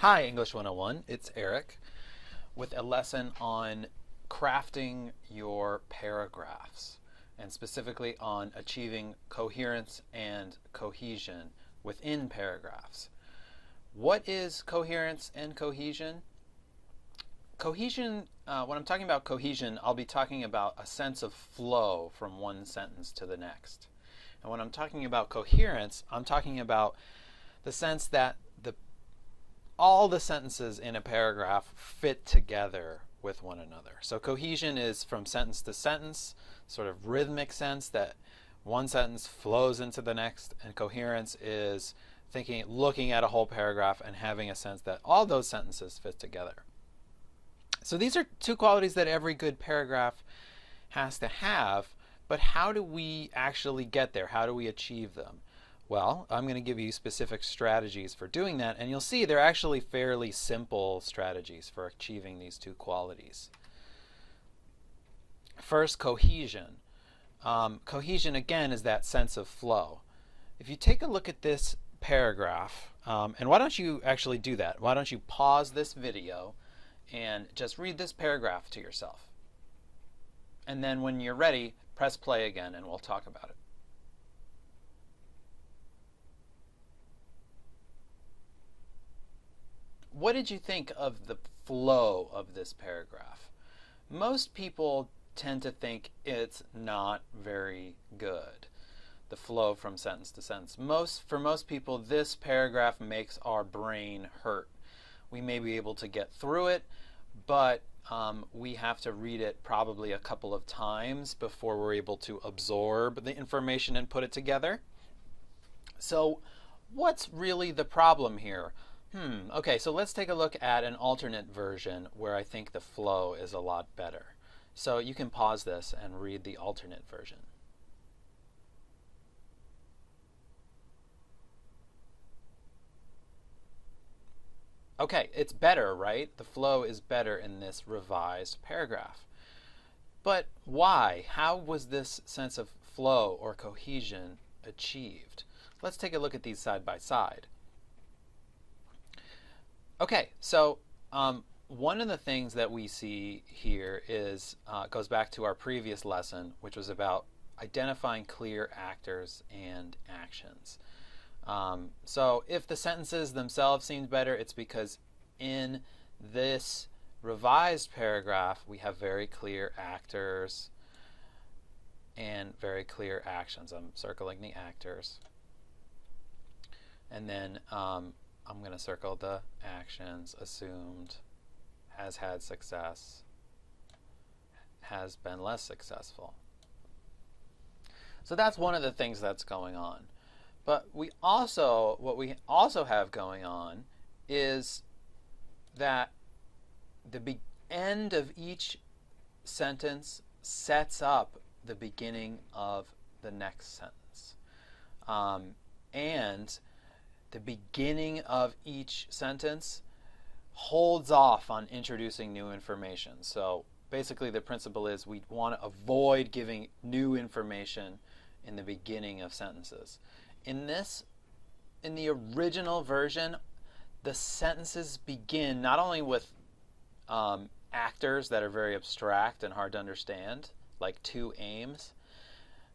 Hi, English 101. It's Eric with a lesson on crafting your paragraphs and specifically on achieving coherence and cohesion within paragraphs. What is coherence and cohesion? Cohesion, when I'm talking about cohesion, I'll be talking about a sense of flow from one sentence to the next. And when I'm talking about coherence, I'm talking about the sense that all the sentences in a paragraph fit together with one another. So cohesion is from sentence to sentence, sort of rhythmic sense that one sentence flows into the next, and coherence is looking at a whole paragraph and having a sense that all those sentences fit together. So these are two qualities that every good paragraph has to have, but how do we actually get there? How do we achieve them? Well, I'm going to give you specific strategies for doing that, and you'll see they're actually fairly simple strategies for achieving these two qualities. First, cohesion. Cohesion, again, is that sense of flow. If you take a look at this paragraph, and why don't you actually do that? Why don't you pause this video and just read this paragraph to yourself? And then when you're ready, press play again and we'll talk about it. What did you think of the flow of this paragraph? Most people tend to think it's not very good, the flow from sentence to sentence. For most people, this paragraph makes our brain hurt. We may be able to get through it, but we have to read it probably a couple of times before we're able to absorb the information and put it together. So what's really the problem here? Okay, so let's take a look at an alternate version where I think the flow is a lot better. So you can pause this and read the alternate version. Okay, it's better, right? The flow is better in this revised paragraph. But why? How was this sense of flow or cohesion achieved? Let's take a look at these side by side. Okay, so one of the things that we see here is goes back to our previous lesson, which was about identifying clear actors and actions. So if the sentences themselves seem better, it's because in this revised paragraph we have very clear actors and very clear actions. I'm circling the actors. And then I'm going to circle the actions. Assumed, has had success, has been less successful. So that's one of the things that's going on. But what we also have going on is that the end of each sentence sets up the beginning of the next sentence. And the beginning of each sentence holds off on introducing new information. So basically the principle is we want to avoid giving new information in the beginning of sentences. In the original version, the sentences begin not only with actors that are very abstract and hard to understand, like two aims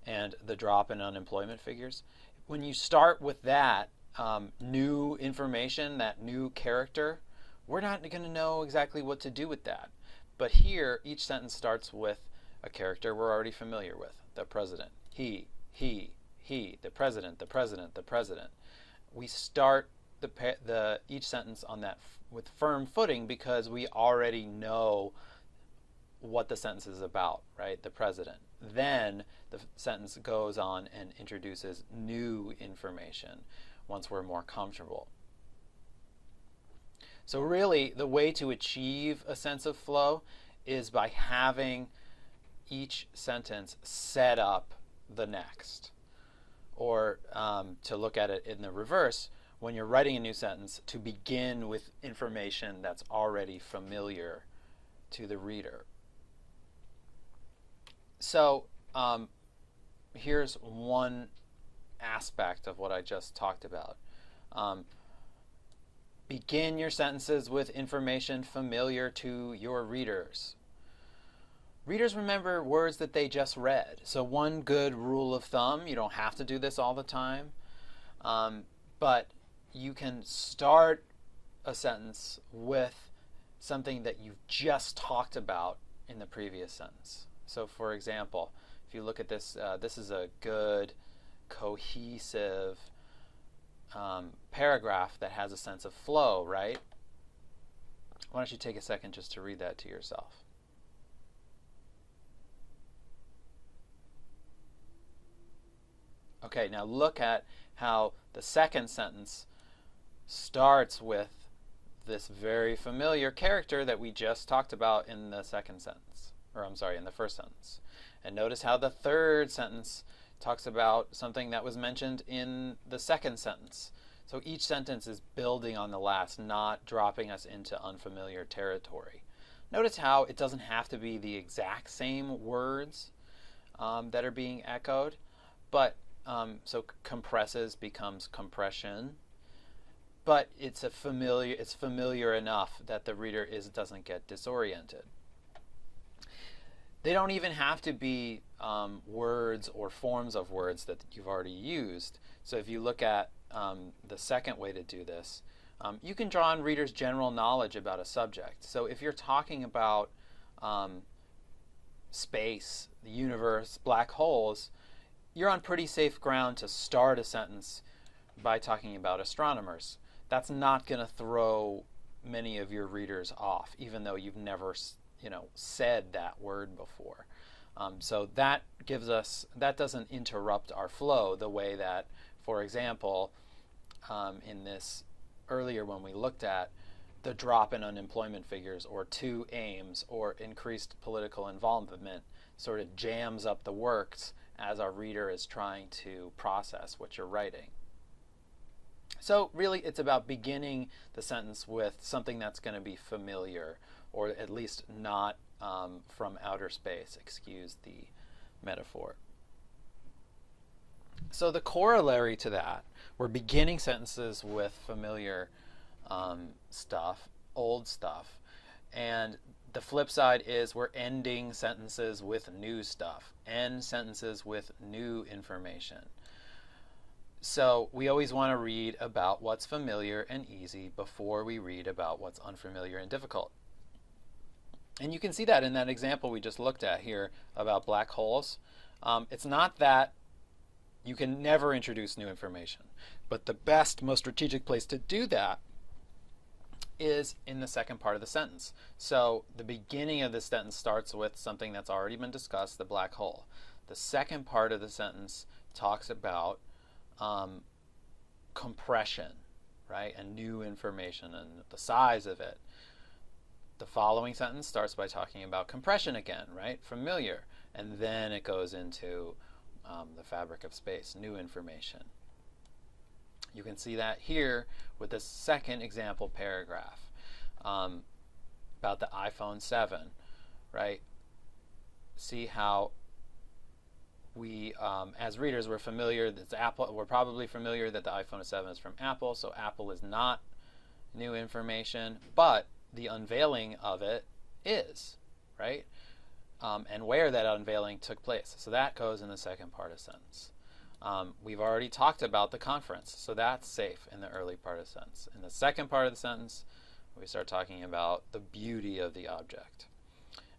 and the drop in unemployment figures. When you start with that, new information, that new character, we're not going to know exactly what to do with that. But here, each sentence starts with a character we're already familiar with, the president. He, the president, the president, the president. We start each sentence on that with firm footing because we already know what the sentence is about, right? The president. Then the sentence goes on and introduces new information once we're more comfortable. So really, the way to achieve a sense of flow is by having each sentence set up the next. Or to look at it in the reverse, when you're writing a new sentence, to begin with information that's already familiar to the reader. So here's one aspect of what I just talked about. Begin your sentences with information familiar to your readers. Readers remember words that they just read. So one good rule of thumb, you don't have to do this all the time, but you can start a sentence with something that you've just talked about in the previous sentence. So for example, if you look at this, this is a good cohesive paragraph that has a sense of flow, right? Why don't you take a second just to read that to yourself? Okay, now look at how the second sentence starts with this very familiar character that we just talked about in the second sentence, or I'm sorry, in the first sentence. And notice how the third sentence talks about something that was mentioned in the second sentence. So each sentence is building on the last, not dropping us into unfamiliar territory. Notice how it doesn't have to be the exact same words that are being echoed, but so compresses becomes compression, but it's familiar enough that the reader doesn't get disoriented. They don't even have to be words or forms of words that you've already used. So if you look at the second way to do this, you can draw on readers' general knowledge about a subject. So if you're talking about space, the universe, black holes, you're on pretty safe ground to start a sentence by talking about astronomers. That's not going to throw many of your readers off, even though you've never said that word before. So that doesn't interrupt our flow the way that, for example, in this earlier when we looked at the drop in unemployment figures or two aims or increased political involvement sort of jams up the works as our reader is trying to process what you're writing. So really it's about beginning the sentence with something that's going to be familiar, or at least not from outer space, excuse the metaphor. So the corollary to that, we're beginning sentences with familiar stuff, old stuff, and the flip side is we're ending sentences with new stuff, end sentences with new information. So we always want to read about what's familiar and easy before we read about what's unfamiliar and difficult. And you can see that in that example we just looked at here about black holes. It's not that you can never introduce new information, but the best, most strategic place to do that is in the second part of the sentence. So the beginning of the sentence starts with something that's already been discussed, the black hole. The second part of the sentence talks about compression, right, and new information and the size of it. The following sentence starts by talking about compression again, right, familiar, and then it goes into the fabric of space, new information. You can see that here with the second example paragraph about the iPhone 7, right? See how we, as readers, we're familiar that Apple. We're probably familiar that the iPhone 7 is from Apple, so Apple is not new information, but the unveiling of it is, right? And where that unveiling took place. So that goes in the second part of the sentence. We've already talked about the conference, so that's safe in the early part of the sentence. In the second part of the sentence, we start talking about the beauty of the object.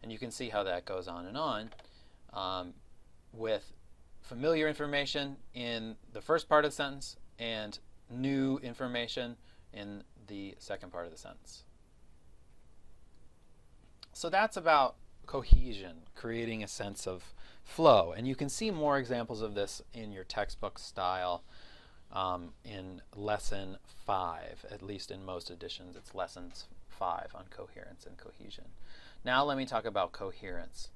And you can see how that goes on and on with familiar information in the first part of the sentence and new information in the second part of the sentence. So that's about cohesion, creating a sense of flow. And you can see more examples of this in your textbook style in lesson 5, at least in most editions. It's lesson 5 on coherence and cohesion. Now let me talk about coherence.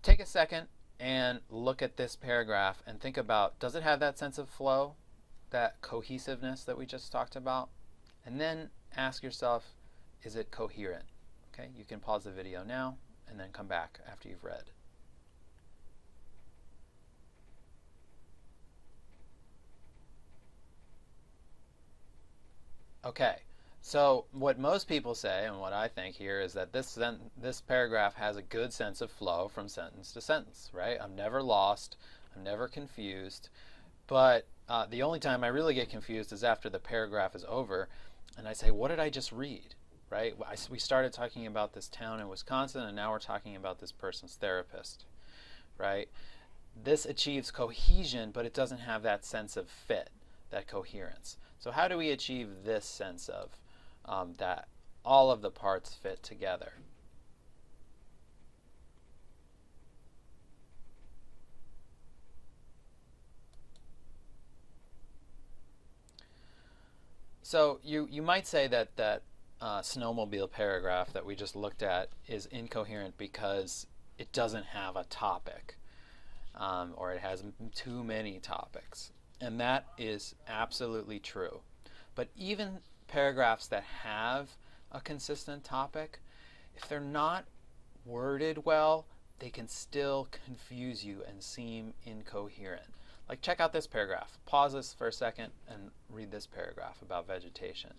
Take a second and look at this paragraph and think about, does it have that sense of flow, that cohesiveness that we just talked about? And then ask yourself, is it coherent? Okay, you can pause the video now and then come back after you've read. Okay, so what most people say, and what I think here, is that this paragraph has a good sense of flow from sentence to sentence, right? I'm never lost, I'm never confused, but the only time I really get confused is after the paragraph is over, and I say, what did I just read, right? We started talking about this town in Wisconsin, and now we're talking about this person's therapist, right? This achieves cohesion, but it doesn't have that sense of fit, that coherence. So how do we achieve this sense of that all of the parts fit together? So you might say that snowmobile paragraph that we just looked at is incoherent because it doesn't have a topic, or it has too many topics. And that is absolutely true. But even paragraphs that have a consistent topic, if they're not worded well, they can still confuse you and seem incoherent. Like, check out this paragraph. Pause this for a second and read this paragraph about vegetation.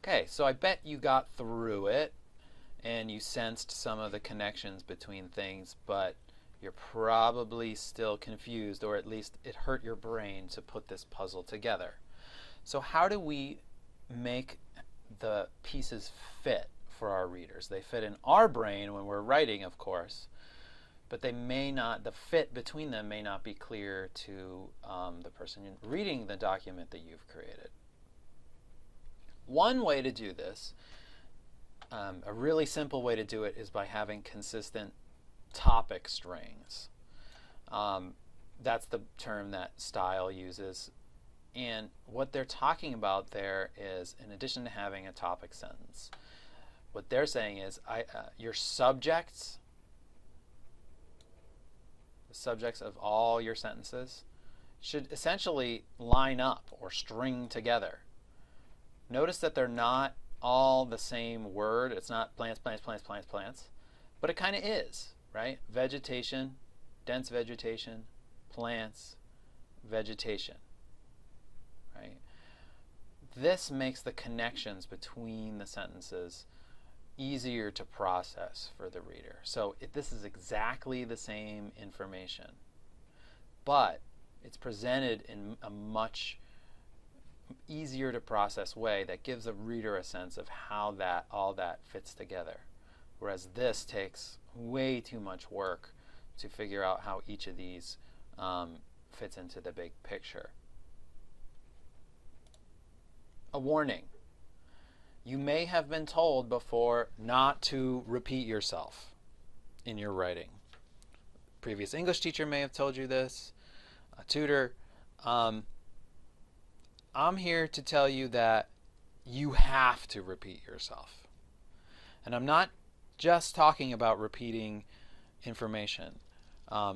Okay, so I bet you got through it and you sensed some of the connections between things, but you're probably still confused, or at least it hurt your brain to put this puzzle together. So how do we make the pieces fit for our readers? They fit in our brain when we're writing, of course, but they may not, the fit between them may not be clear to the person reading the document that you've created. One way to do this, a really simple way to do it, is by having consistent topic strings. That's the term that Style uses. And what they're talking about there is, in addition to having a topic sentence, what they're saying is your subjects, the subjects of all your sentences, should essentially line up or string together. Notice that they're not all the same word. It's not plants, plants, plants, plants, plants, but it kind of is, right? Vegetation, dense vegetation, plants, vegetation, right? This makes the connections between the sentences easier to process for the reader. So this is exactly the same information, but it's presented in a much easier to process way that gives a reader a sense of how all that fits together. Whereas this takes way too much work to figure out how each of these fits into the big picture. A warning. You may have been told before not to repeat yourself in your writing. A previous English teacher may have told you this, a tutor. I'm here to tell you that you have to repeat yourself. And I'm not just talking about repeating information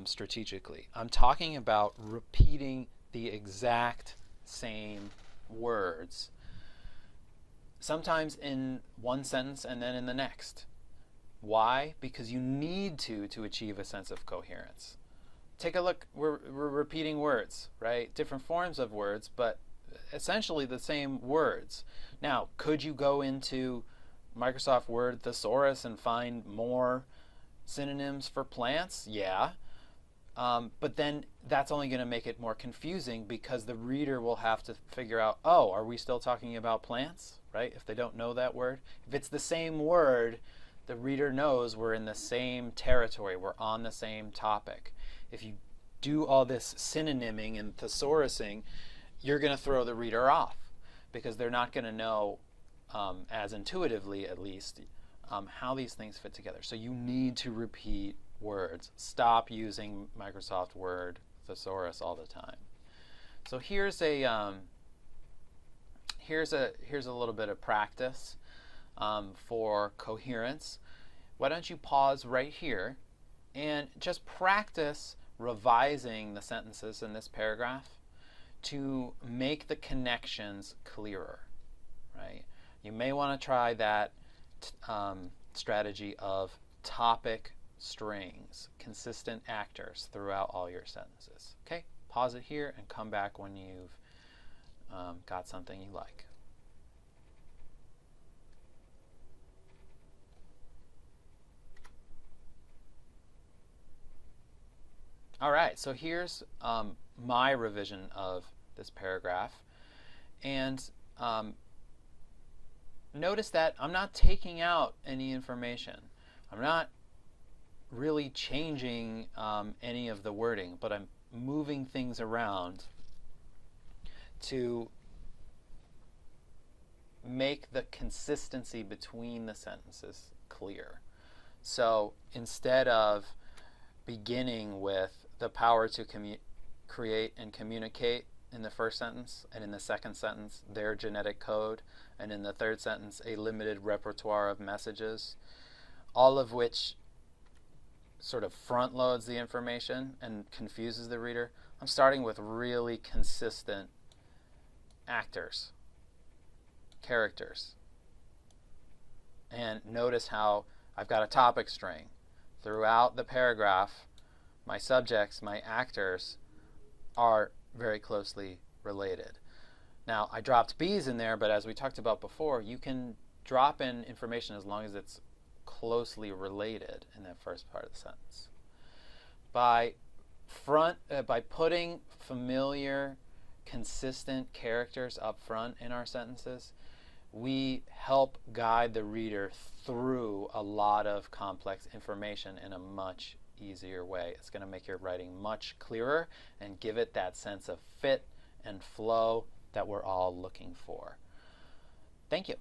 strategically. I'm talking about repeating the exact same words, sometimes in one sentence and then in the next. Why? Because you need to achieve a sense of coherence. Take a look. We're repeating words, right? Different forms of words, but essentially the same words. Now, could you go into Microsoft Word thesaurus and find more synonyms for plants? Yeah. But then that's only going to make it more confusing, because the reader will have to figure out, oh, are we still talking about plants, right? If they don't know that word. If it's the same word, the reader knows we're in the same territory. We're on the same topic. If you do all this synonyming and thesaurusing, you're going to throw the reader off, because they're not going to know, as intuitively at least, how these things fit together. So you need to repeat words. Stop using Microsoft Word thesaurus all the time. So here's a little bit of practice for coherence. Why don't you pause right here and just practice revising the sentences in this paragraph to make the connections clearer, right? You may want to try that strategy of topic strings, consistent actors throughout all your sentences. Okay, pause it here and come back when you've got something you like. All right, so here's my revision of this paragraph. And notice that I'm not taking out any information. I'm not really changing any of the wording, but I'm moving things around to make the consistency between the sentences clear. So instead of beginning with the power to create and communicate in the first sentence, and in the second sentence, their genetic code, and in the third sentence, a limited repertoire of messages, all of which sort of front loads the information and confuses the reader. I'm starting with really consistent actors, characters. And notice how I've got a topic string. Throughout the paragraph, my subjects, my actors, are very closely related. Now, I dropped B's in there, but as we talked about before, you can drop in information as long as it's closely related in that first part of the sentence. By putting familiar, consistent characters up front in our sentences, we help guide the reader through a lot of complex information in a much easier way. It's going to make your writing much clearer and give it that sense of fit and flow that we're all looking for. Thank you.